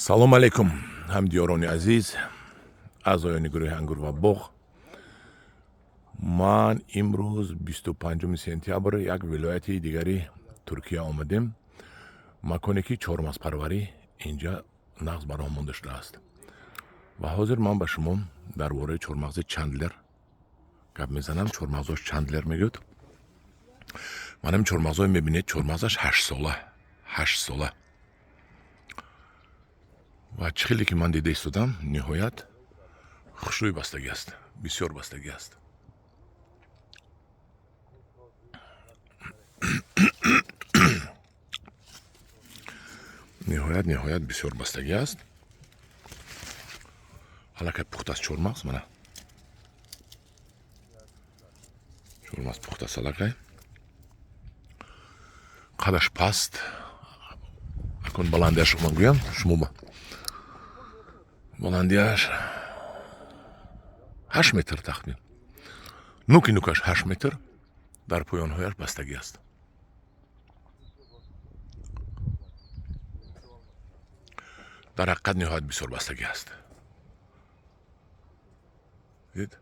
салом алейкум ҳамдиёрони азиз, аъзоёни гурӯҳи ангур ва боғ. ман имрӯз 25 сентябр як вилояти дигари Туркия омадем. маконе ки чормағзпарварӣ инҷа нағз бароҳам монда шудааст ва ҳозир ман ба шумо дар бораи чормағзи Чандлер гап мезанам. чормағзош Чандлер мегӯяд. манам чормағзое мебинед, чормағзаш 8 сола ва чӣ хеле ки ман дида истодам, ниҳоят хушрӯи бастагӣ аст, бисёр бастагӣ аст. ниҳоят бисёр бастагӣ аст. аллакай пухтаст чормағз, мана чормағз пухтаст аллакай. қадаш паст. акун баландияш ман гӯям шумо баландияш 8 метр тахмин. нуки нукаш 8 метр, дар поёнҳояш бастагӣ аст. дар ҳақиқат ниҳоят бисёр бастагӣ аст. дид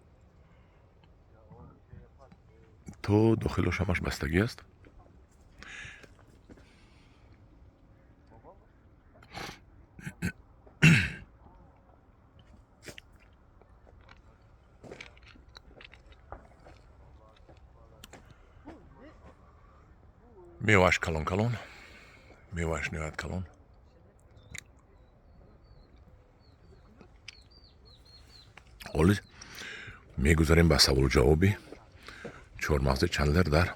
то дохилаш ҳамаш бастагӣ аст. меваш калон калон, меваш ниҳоят калон. ҳолиз мегузарем ба саволу ҷавоби чормағзи Чандлер дар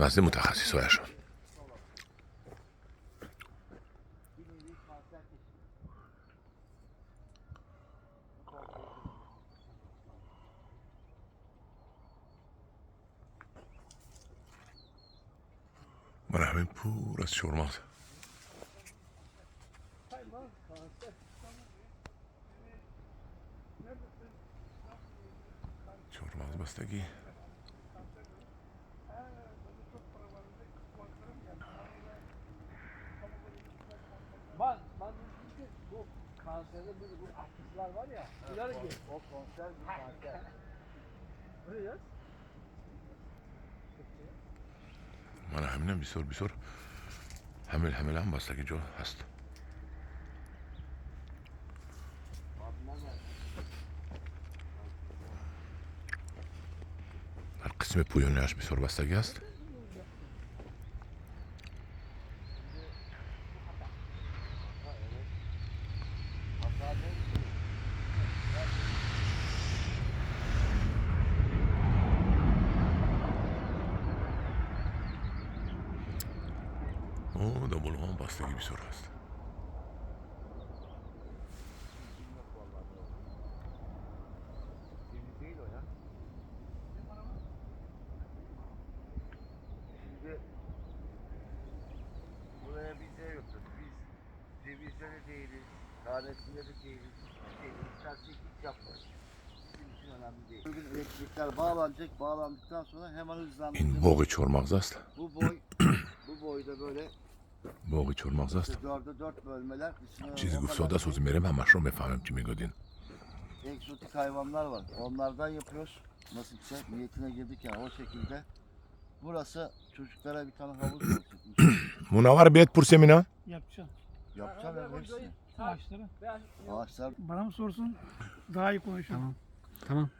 назди мутахассисояшон. мана ҳамин пур аз чормағз. чормағз бастагӣ. Bu kanserde bu artistler var ya. O konser bir konser. Buraya. мана ҳаминам бисёр ҳамилам бастагӣ ҷо ҳаст. дар қисми пӯёнияш бисёр бастагӣ аст. dabulg'on бастагӣ бисёр аст. Buraya bize yoktu. Biz cevizde de değiliz, tanesinde de değiliz. İstersek hiç yapmayız. Bizim için önemli değil. Bugün elektrikler bağlanacak. Bağlandıktan sonra hemen hızlandıracak. ин боғи чормағз аст. Bu boyda böyle боғи чормағз аст. 4'e 4 bölmeler. чизи гуфтода сӯзи мерем ҳамашро мефаҳмем чӣ мегӯдин. Egzotik hayvanlar var. Onlardan yapıyoruz. Nasipse niyetine girdik yani o şekilde. Burası çocuklara bir tane havuz olacak. мунаввар биед пурсем ина. Yapacağım. Yapacağım yani hepsini. Ağaçları. Ağaçlar Bana mı sorsun? Daha iyi konuşalım. Tamam.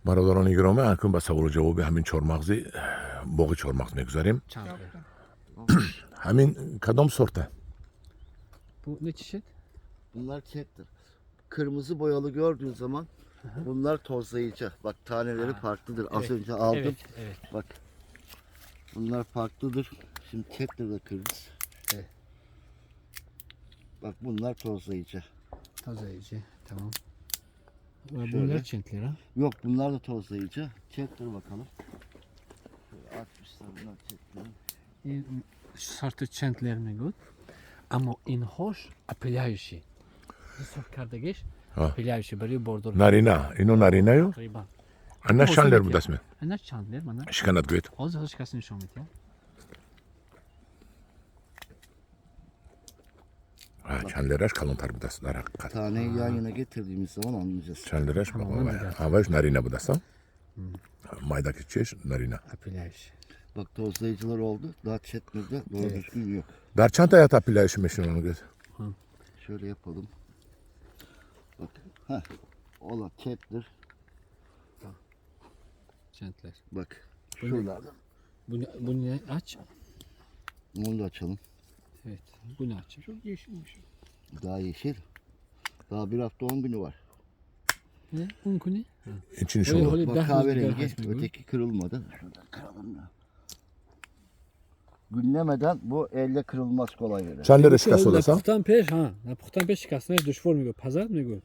бародарони гиромӣ, акун ба саволу ҷавоби ҳамин чормағзи боғи чормағз мегузарем. Yaptım. ҳамин кадом сорта? Bu ne çeşit? bunlar kektir. Kırmızı boyalı gördüğün zaman bunlar tozlayıcı. Bak taneleri farklıdır. Az önce aldım. Evet. Bak. Bunlar farklıdır. Şimdi kektir de kırmızı. Evet. Bak bunlar tozlayıcı. Tazayıcı. Tamam. Şöyle. Bunlar çentler ha? Yok bunlar da tozlayıcı. Kektir bakalım. Şöyle atmışlar bunlar kektir. Sartı çentler mi gut? Ama in hoş apelaющий. Saf kardagеш apelaющий bari bordor. нарина ино наринаю Takriban. анна Чандлер будасме Ana çentler bana. шиканат гӯед. Hozir hechqasini nishon et ya. Ha, çenlereş kalın tarbidası. Hakikat. Taneyi yan yana getirdiğimiz zaman anlayacağız. Çenlereş Tamam, baba. anladım. Avaş narina budasam. Maydaki çeş narina. Apelyaşı. Bak tozlayıcılar oldu. Daha çetmede doğru Evet. düzgün yok. Dar çanta yat apilayışı meşin onu göz. Şöyle yapalım. Bak. Heh. Ola çettir. Çentler. Bak. Bu ne? Şuralardan. Bu ne? Aç. Onu da açalım. Evet. Bu ne aç? Çok yeşilmiş. Daha yeşil. Daha bir hafta 10 günü var. Ne? Unku ne? İçin iş Öyle olur. öyle Bak daha kahverengi. Öteki kırılmadı. Şuradan kıralım da. Günlemeden bu elle kırılmaz kolay göre. Çenlereş kas olasam. Puxtan peş ha. Na puxtan peş şikastına düşfor migo. Pazar migo.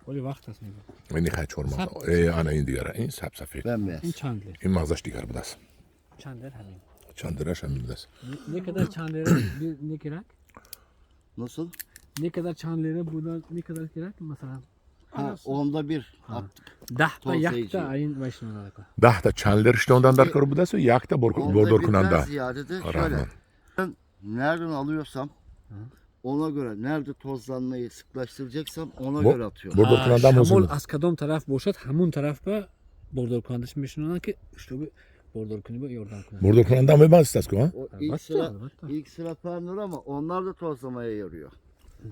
Öyle vakt as migo. Beni kaç olmaz. Sap. Ana in digara. İn sap safek. Bembeyaz. İn çandler. İn mağzaş digar budas. Çandler hani. Çenlereş hem budas. Ne kadar çandlere bir ne gerek? Nasıl? Ne kadar çandlere buradan ne kadar gerek? Mesela Ha, onda bir Ha. attık. dahta Tozlayıcı. yakta ayın başına olarak. Dahta çenlereş de ondan dar kır budası. Yakta Onda bordor birden kunanda. ziyade de şöyle. Rahman. Ben nereden alıyorsam ona göre nerede tozlanmayı sıklaştıracaksam ona göre atıyorum. Bordor kunanda mı Şamol olsun? askadom taraf boşat hamun taraf ba bordor kunandış meşin olan ki işte bu bordor kunu bu yordan kunu. Bordor kunanda mı bastas ku ha? O Albatta. ilk sıra pernur ama onlar da tozlamaya yarıyor.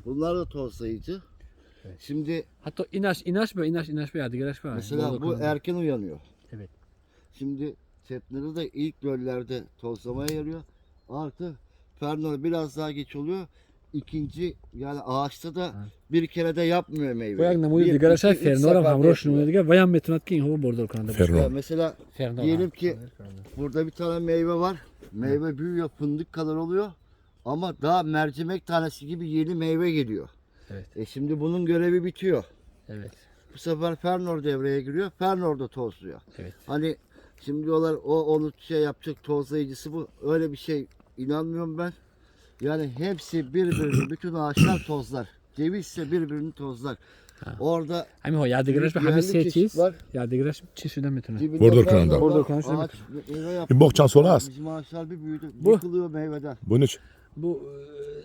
Bunlar da tozlayıcı. Şimdi Hatta inaş be yadigaraş be. mesela bu erken uyanıyor. Evet. Şimdi çetleri de ilk döllerde tozlamaya yarıyor. Artı pernur biraz daha geç oluyor. İkinci yani ağaçta da bir kere de yapmıyor meyve. Bu yakna moyu digaraşa fernoram hamroş numara diga vayam metunat ki ho bordor kunanda. Ferno. Mesela diyelim ki burada bir tane meyve var. Meyve büyüyor, fındık kadar oluyor. Ama daha mercimek tanesi gibi yeni meyve geliyor. Evet. Şimdi bunun görevi bitiyor. Evet. Bu sefer Fernor devreye giriyor. Fernor da tozluyor. Evet. Hani şimdi diyorlar o onu şey yapacak tozlayıcısı bu. Öyle bir şey inanmıyorum ben. Yani hepsi birbirini, bütün ağaçlar tozlar. Ceviz ise birbirini tozlar. Orada Hani ho yadigaraş be yerli hami çeşit seçiz. var. Yadigaraş çeşiden metunat. Dibinde Bordor Fernor kınanda. var. Bordor kınanda Ağaç meyve yaptı. Bokçan solas. Bizim ağaçlar bir büyüdü. Bu- Yıkılıyor meyveden. Bunun için. Bu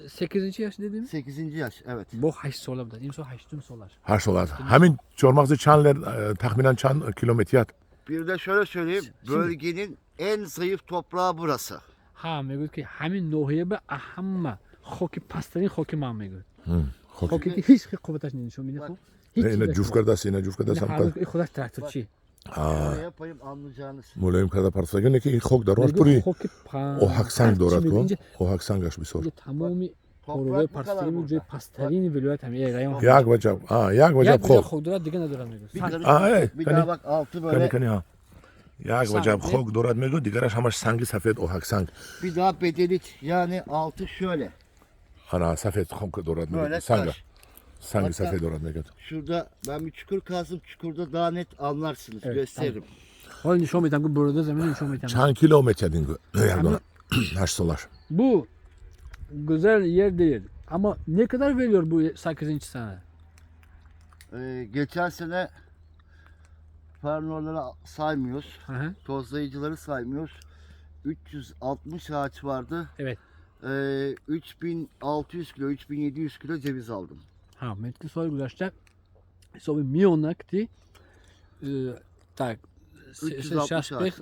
8. yaş dediğimiz. 8. yaş evet. Bu haş solar da. İmso haştım solar. Har solas. Hemin çormazı çanler tahminen çan kilometriyat. Bir de şöyle söyleyeyim. Bölgenin en zayıf toprağı burası. Ha megud ki hamin nohiye be ahamma xoki pastarin xoki ma megud. Xoki. Xoki ki hiç kuvvetaş nişon mine xo. Ne cufkardas yine cufkardas Ne ham harun xudaş traktörçi. Oraya yapayım anlayacağınız. Mulayim kada parsa gene ki xok da roş puri. Xoki pa. O haksang dorat ko. O haksang aş bir sor. Tamomi Toprak Horvay bu kadar pastarin burada. joy pastarin vilayet hem ye rayon. Yak vacab. Ha yak vacab Yak xok. xodura digen adıram megud. Bir, Sak. karış- Aa, evet. bir Kani- daha bak altı böyle. Kani kani ha. Yak Sang, vacab ne? xok dorat mego digaraş hamaş sangi safet o haksang. Bir daha bedelik yani altı şöyle. Ana safet xok dorat Böyle mego. Sanga. taş. Sangi Hatta- safet dorat mego. Şurada ben bir çukur kazdım. Çukurda daha net anlarsınız. Evet, Gösteririm. Hol nişon metam bu burada zaman nişon metam. Çan kilometre dingo. Yardım. Haş solar. Bu güzel yer değil. Ama ne kadar veriyor bu 8. sene? Geçen sene fernorları saymıyoruz. Hı hı. Tozlayıcıları saymıyoruz. 360 ağaç vardı. Evet. 3600 kilo, 3700 kilo ceviz aldım. Ha, metki soy gülaşta. So bir miyonakti. Tak. 360 ağaçlar.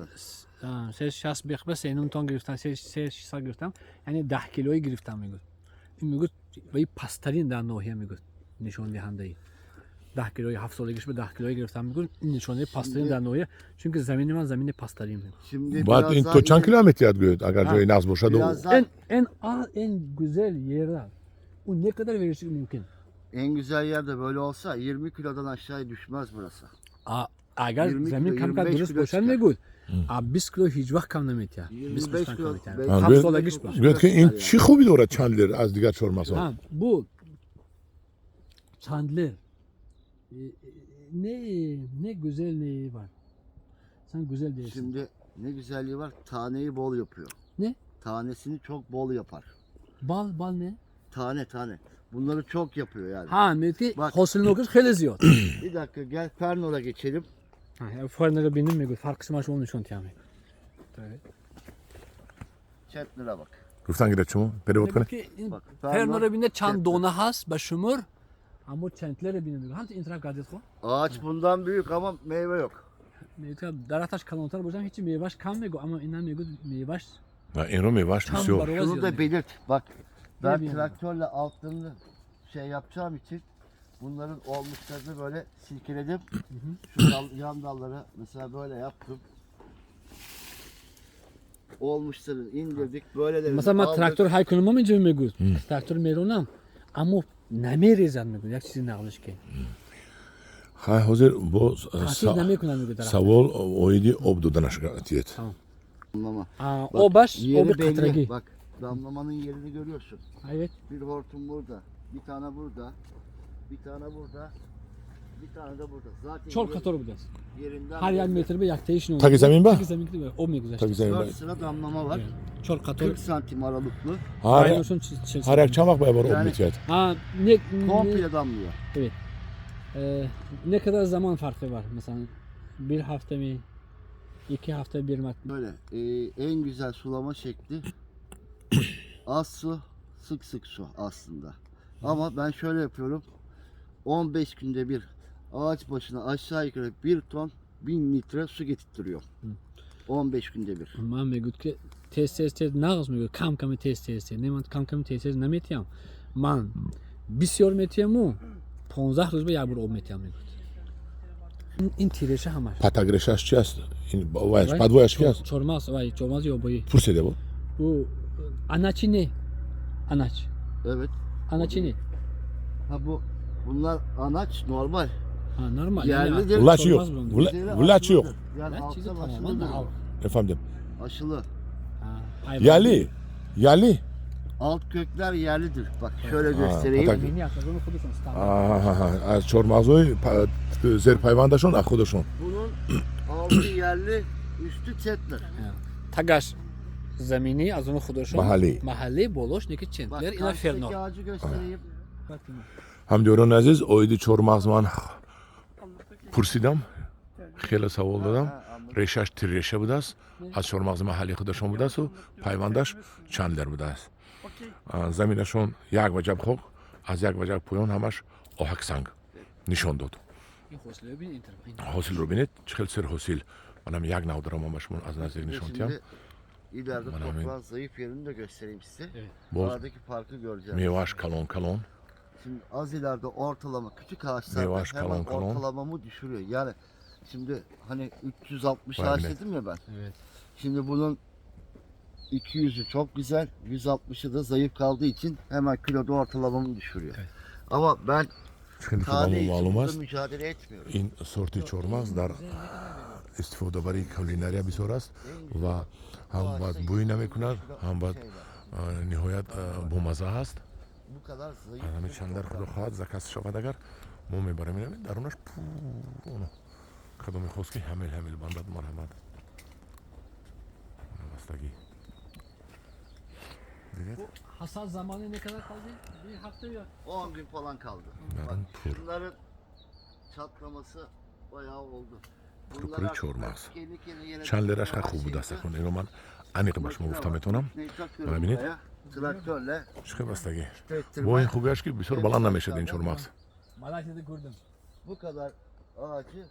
Ses şas bekbe senin ton giriftan ses şasa giriftan. Yani 10 kiloyu giriftan migut. Migut ve pastarin da nohiye migut. Nişon dihandayı. 10 kiloyu hafsola girişme 10 kiloyu giriftan migut. Nişon di pastarin da nohiye. Çünkü zamini pastarin migut. Şimdi Bat in to çan kilometriyat göt. Agar joy naz boşa do. biraz daha En güzel yerler. O ne kadar verirsin mümkün? en güzel yerde böyle olsa 20 kilodan aşağıya düşmez burası. Agar 20 zamin kilo, kam ka 25 durust kilo boşan çıkar. ne gud. 20 kilo hiç vakt kam nemet ya. 25 kilo. Ha, Hafsola göt- giş var. Göt ki in çi xobi dorat çanler az digar çormaz o. Ha, bu Chandler ne güzel neyi var. Sen güzel değilsin. Şimdi ne güzelliği var. Taneyi bol yapıyor. Ne? Tanesini çok bol yapar. Bal ne? Tane. Bunları çok yapıyor yani. Ha, metki Bak. hosilin okuz hele ziyot. Bir dakika gel Fernor'a geçelim. Ha, ya farnere bindim mi gud. Farkı smaş olmuş on tiyami. Evet. Chetler'a bak. گفتن گیره چمو پیروت کنه Ki Bak, Fernora binde çan Fernor- dona has ba şumur. Ama çentlere binde migo. Hangi intraf gadet ko? Ağaç bundan büyük ama meyve yok. Meyve darataş kalontar bozan hiç meyvaş kan migo ama inan migo meyvaş و این رو میواش çan بسیار baroz Şunu da yazıyor. belirt. Bak Ne ben bileyim traktörle altlarını şey yapacağım için bunların olmuşlarını böyle silkeledim. Şu yan dalları mesela böyle yaptım. Olmuşları indirdik. Böylelerini Mesela ma aldık. traktör haykunuma mı cümle migo? Traktör meronam. Ama ne merezan migo? Yak çizin ağlış ki. ها حاضر با Tatil ne mekunam migo taraf. سوال اویدی اب دادنش اتیت Damlama. Aa, Bak, o baş, o yeri bir belli. katragi. Bak damlamanın yerini görüyorsun. Evet. Bir hortum burada, bir tane burada, bir tane burada, bir tane de burada. Zaten Çol kator bu ders. yerinden Her yer belli. metre bir yak değişin Taki zemin ba? Taki zemin gibi. O mu güzel. تاکی زمین 4 باید sıra damlama var. Çol kator. 40 santim aralıklı. هر Aynosun هر یک چند وقت باید بار اب Yani- میتید Ha ne Komple damlıyor. ne kadar zaman farkı var mesela bir hafta mı 2 hafta bir mat Böyle en güzel sulama şekli az su, sık sık su aslında. Ama ben şöyle yapıyorum. 15 günde bir ağaç başına aşağı yukarı 1 ton 1000 litre su getirtiyorum. 15 günde bir. من میگوید که تست نقص میگه کم کم تست نه من کم کم تست نمیتیم من بسیار میتیم و 15 روز به یک بار آب میتیم میگوید این تیرشه همش پتگرشش چی است؟ این وایش بعد وایش کی است؟ چورماس وای چورماس یا بایی پرسیده بود bu anaçı ne anaç Evet. anaçı ne Ha bunlar anaç normal. ha normal Yerlidir. Ulaç yok. çormaz bunun. Ula- Üzeri Ulaç yok. aşılıdır. Yani Ben çizi alttan tamamen aşılı al. duruyor. Efendim. Aşılı. Ha, hayvan Yerli. değil. Yerli. Alt kökler yerlidir. Bak şöyle göstereyim. patak- Yeni yaklaşık onu خودشون استفاده از چهارمغزهای زیر پیوندشون از خودشون Bunun altı yerli, üstü Chetler. تگاش زمینی از اون خودشون محلی. محلی بالاش نکه Bak چندلر اینا karşıdaki فرنور ağacı göstereyim. همدیوران عزیز اویدی چهارمغز من پرسیدم خیلی سوال دادم ریشش تریشه بوده است از چهارمغز محلی خودشون بوده است و پیوندش چندلر بوده است زمینشون یک وجب خوک از یک وجب پایان همش آهک سنگ نشان داد این حوصله ببین این طرف این حاصل رو بینید چخیل سر حاصل منم یک نو دارم همشون از نزدیک نشان دادم Şimdi ileride Bana toprağın zayıf yerini de göstereyim size. Evet. Boz. Aradaki farkı göreceğiz. میواش کلون کلون Şimdi az ileride ortalama küçük ağaçlarda Yavaş, hemen kalın, kalın. ortalamamı düşürüyor. Yani şimdi hani 360 Vay ağaç be. dedim ya ben. Evet. Şimdi bunun 200'ü çok güzel, 160'ı da zayıf kaldığı için hemen kiloda ortalamamı düşürüyor. Evet. Ama ben خیلی که tane با için معلوم burada است mücadele etmiyorum. این سورتی چهارمغز در استفاده برای کولینریا بسیار است و هم باید بوی نمیکند هم باید نهایت بومزه هست Bu kadar zayıf. همین چند در خدا خواهد زکست شود اگر ما میبریم اینم درونش پورونو کدومی خوست که حمل بندد مرحمت بستگی دیدید Bu hasat zamanı ne kadar kaldı? Bir hafta ya. 10 gün falan kaldı. Bak Yarın pur. şunların çatlaması bayağı oldu. پرپری چهارمغز kendi kendine yere چند لرش takılmaya خوب بود başlayınca است اینو من انیق باش گفتم میتونم makineyi takıyorum Bana binit. buraya, traktörle چه بستگی trektirme. bu این خوبیش که بسیار بلند نمیشه این چهارمغز Malatya'da gördüm. Bu kadar ağacı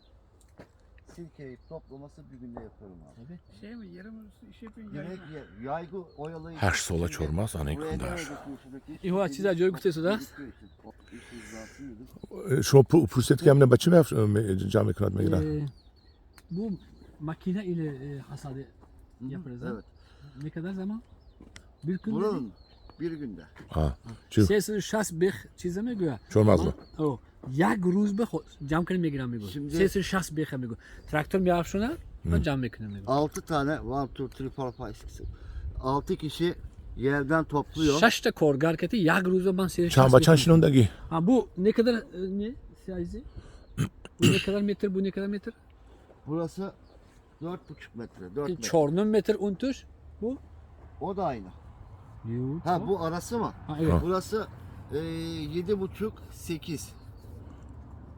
silkeleyip toplaması bir günde yapıyorum abi. Tabii. Şey mi yarım arası iş yapın Direkt yaygı oyalayıp 8 ساله چهارمغز انیق buraya خونده ne است olacak şuradaki- İyi, o çizer, joy kutusu da. شما پروست که همینه بچه جمع میکند میگیرن Bu makine ile hasadı yaparız. ha? Evet. Ne kadar zaman? Bir gün Buranın bir günde. ها چی Ses şas bih çize mi göre? چهارمغز رو O یک روز به cam کنیم میگیرم میگو. Şimdi- Ses şas bih میگو. Traktör mi yapşuna? Ben cam میکنم میگو. 6 tane 1, 2, 3, 4, 5, 6. 6 kişi yerden topluyor. 6 ta korgar keti یک روز ben ses چند بچن شنوندگی Ha bu ne kadar ne size? Bu ne kadar metre bu ne kadar metre? Burası 4,5 metre. 4 metre. Çornun metre untuş. Bu? O da aynı. Yok. Ha bu arası mı? Ha evet. Burası 7,5 8.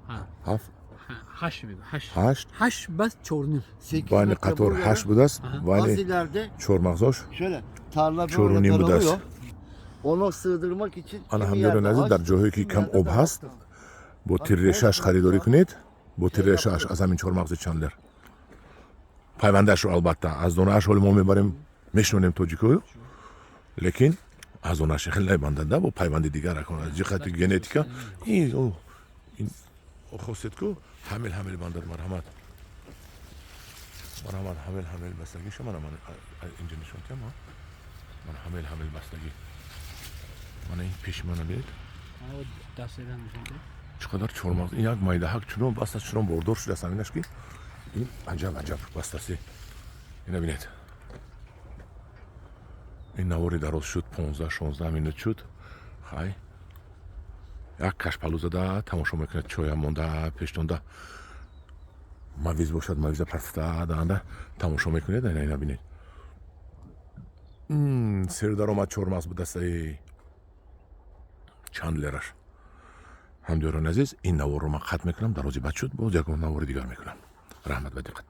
Ha. هفت Haş mi? Haş. هشت Haş bas çornun. 8 ولی metre قطار burada. 8 بوده است Aha. Az ولی ileride چهارمغزاش şöyle tarla چورونی böyle بود است. daralıyor. Onu sığdırmak için حالا kimi همدیگر yerde نزدیک در ağaç, جاهایی که kimi کم yerde آب de هست bakır. با تیر شش خریداری کنید با تیر şey شش yapıyor. از همین چهارمغز چندلر پیوندش رو البته از دونهش حال ما میبریم میشنونیم توجیکو لیکن از دونهش خیلی نبندنده با پیوند دیگر کنه از جهت ژنتیکا این خاصیت کو حمل بندر مرحمت حمل بستگی شما من اینجا نشون دادم من حمل بستگی من این پیش منو بید o dasteden düşündü. چقدر چرماز این یک مایده حق چنون بسته چنون بردار شده سمینش کی این عجب بستسی اینا بینید این نواری دراز شد 15-16 مینوت شد خای یک کشپلوزه ده تماشا میکنه چوی هم مونده پیشتونده مویز باشد مویز پرفته دهنده تماشا میکنید اینا بینید سر در آمد چرماز به دسته چند لیرش همدیران عزیز این نوار رو من ختم میکنم در روزی بد شد باز یک نوار دیگر میکنم رحمت و دقت